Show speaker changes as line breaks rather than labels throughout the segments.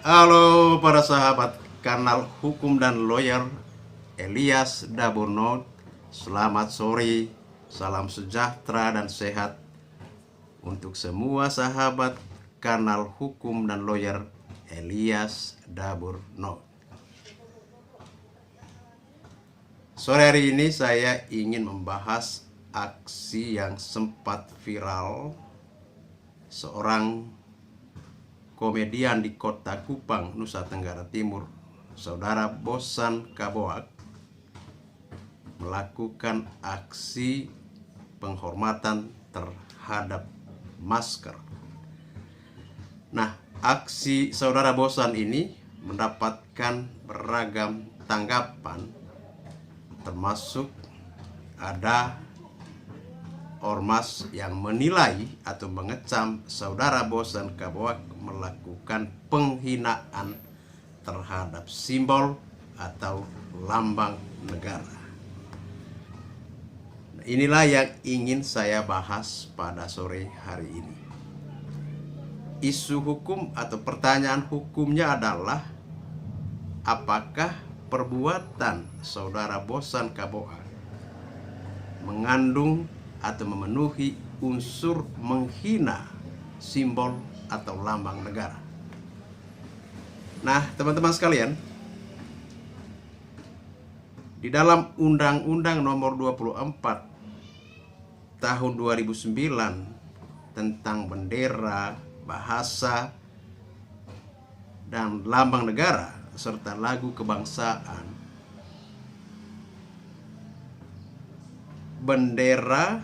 Halo para sahabat kanal Hukum dan Lawyer Elias Daburno. Selamat sore, salam sejahtera dan sehat untuk semua sahabat kanal Hukum dan Lawyer Elias Daburno. Sore hari ini saya ingin membahas aksi yang sempat viral seorang komedian di kota Kupang, Nusa Tenggara Timur, Saudara Bosan Kaboak, melakukan aksi penghormatan terhadap masker. Nah, aksi Saudara Bosan ini mendapatkan beragam tanggapan, termasuk ada ormas yang menilai atau mengecam Saudara Bosan Kaboak melakukan penghinaan terhadap simbol atau lambang negara. Nah, inilah yang ingin saya bahas pada sore hari ini. Isu hukum atau pertanyaan hukumnya adalah apakah perbuatan Saudara Bosan Kaboak mengandung atau memenuhi unsur menghina simbol atau lambang negara. Nah, teman-teman sekalian, di dalam Undang-Undang Nomor 24 Tahun 2009 tentang bendera, bahasa, dan lambang negara serta lagu kebangsaan, bendera,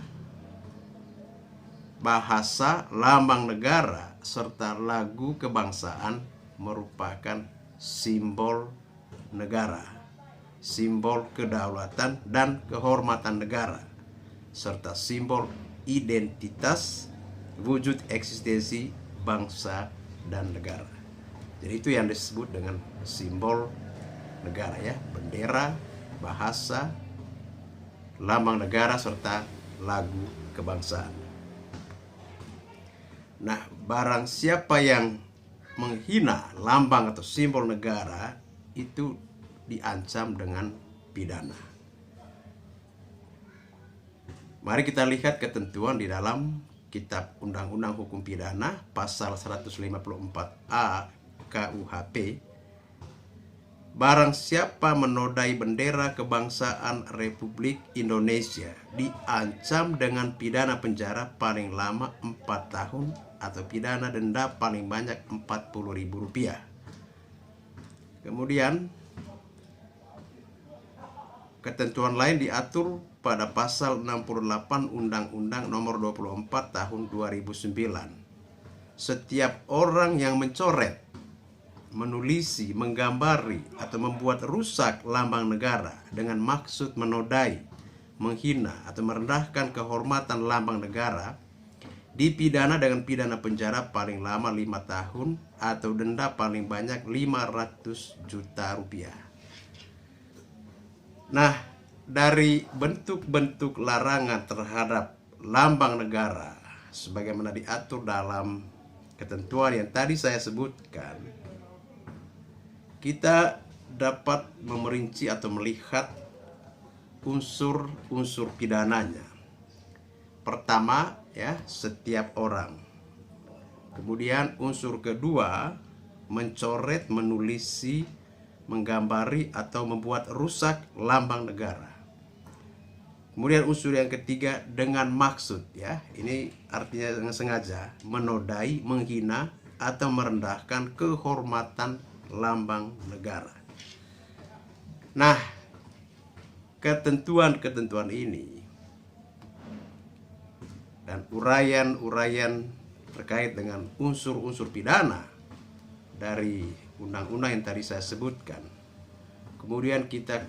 bahasa, lambang negara, serta lagu kebangsaan merupakan simbol negara, simbol kedaulatan dan kehormatan negara, serta simbol identitas wujud eksistensi bangsa dan negara. Jadi itu yang disebut dengan simbol negara ya, bendera, bahasa, lambang negara, serta lagu kebangsaan. Nah, barang siapa yang menghina lambang atau simbol negara itu diancam dengan pidana. Mari kita lihat ketentuan di dalam Kitab Undang-Undang Hukum Pidana pasal 154A KUHP. Barang siapa menodai bendera kebangsaan Republik Indonesia diancam dengan pidana penjara paling lama 4 tahun atau pidana denda paling banyak Rp40.000. Kemudian ketentuan lain diatur pada pasal 68 Undang-Undang Nomor 24 Tahun 2009. Setiap orang yang mencoret, menulisi, menggambari, atau membuat rusak lambang negara dengan maksud menodai, menghina, atau merendahkan kehormatan lambang negara dipidana dengan pidana penjara paling lama 5 tahun atau denda paling banyak Rp500 juta. Nah, dari bentuk-bentuk larangan terhadap lambang negara sebagaimana diatur dalam ketentuan yang tadi saya sebutkan, kita dapat memerinci atau melihat unsur-unsur pidananya. Pertama, ya, setiap orang. Kemudian unsur kedua, mencoret, menulisi, menggambari, atau membuat rusak lambang negara. Kemudian unsur yang ketiga, dengan maksud, ya. Ini artinya dengan sengaja menodai, menghina, atau merendahkan kehormatan lambang negara. Nah, ketentuan-ketentuan ini dan uraian-uraian terkait dengan unsur-unsur pidana dari undang-undang yang tadi saya sebutkan, kemudian kita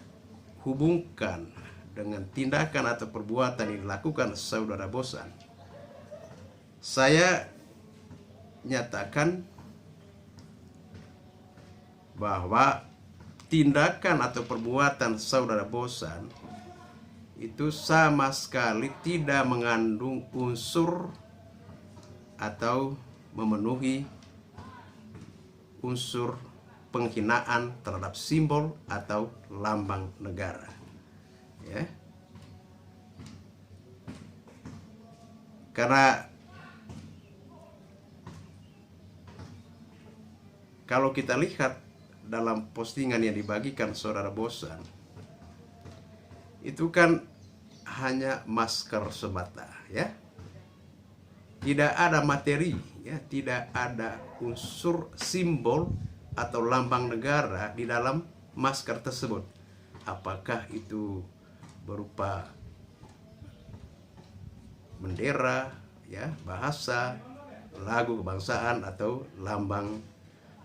hubungkan dengan tindakan atau perbuatan yang dilakukan Saudara Bosan, saya nyatakan bahwa tindakan atau perbuatan Saudara Bosan itu sama sekali tidak mengandung unsur atau memenuhi unsur penghinaan terhadap simbol atau lambang negara. Ya. Karena kalau kita lihat dalam postingan yang dibagikan saudara Bosan, itu kan hanya masker semata, ya. Tidak ada materi, ya, tidak ada unsur simbol atau lambang negara di dalam masker tersebut. Apakah itu berupa bendera, ya, bahasa, lagu kebangsaan atau lambang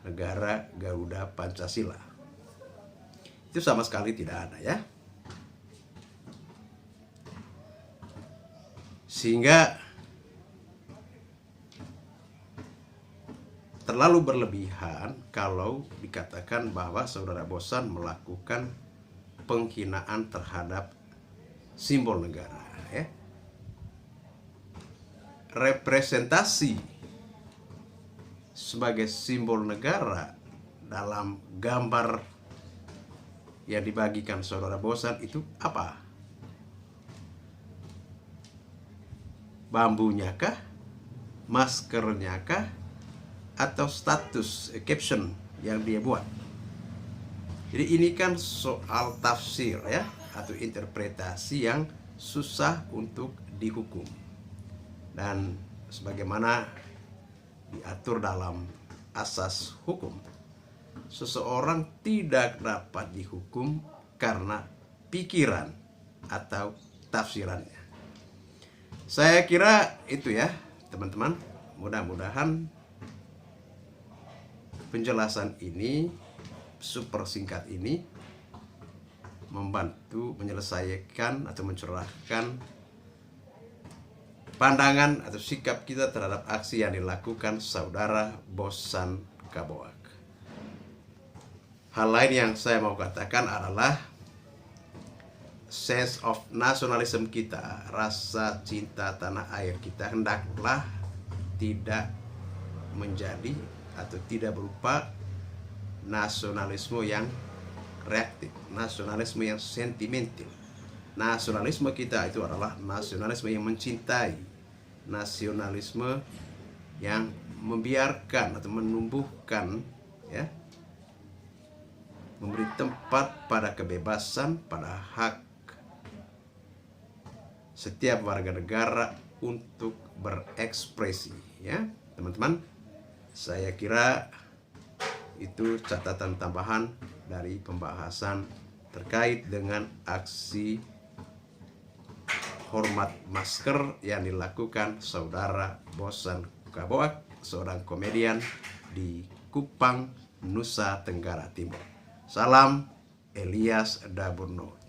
negara Garuda Pancasila. Itu sama sekali tidak ada, ya. Sehingga terlalu berlebihan kalau dikatakan bahwa saudara Bosan melakukan penghinaan terhadap simbol negara, ya. Representasi sebagai simbol negara dalam gambar yang dibagikan saudara Bosan itu apa? Bambunya kah? Maskernya kah? Atau status caption yang dia buat? Jadi ini kan soal tafsir, ya, atau interpretasi yang susah untuk dihukum. Dan sebagaimana diatur dalam asas hukum, seseorang tidak dapat dihukum karena pikiran atau tafsirannya. Saya kira itu, ya, teman-teman. Mudah-mudahan penjelasan ini, super singkat ini, membantu menyelesaikan atau mencerahkan pandangan atau sikap kita terhadap aksi yang dilakukan saudara Bosan Kaboak. Hal lain yang saya mau katakan adalah sense of nationalism kita, rasa cinta tanah air kita hendaklah tidak menjadi atau tidak berupa nasionalisme yang reaktif, nasionalisme yang sentimental. Nasionalisme kita itu adalah nasionalisme yang mencintai, nasionalisme yang membiarkan atau menumbuhkan, ya, memberi tempat pada kebebasan, pada hak setiap warga negara untuk berekspresi, ya, teman-teman. Saya kira itu catatan tambahan dari pembahasan terkait dengan aksi hormat masker yang dilakukan saudara Bosan Kaboak, seorang komedian di Kupang, Nusa Tenggara Timur. Salam Elias Daburno.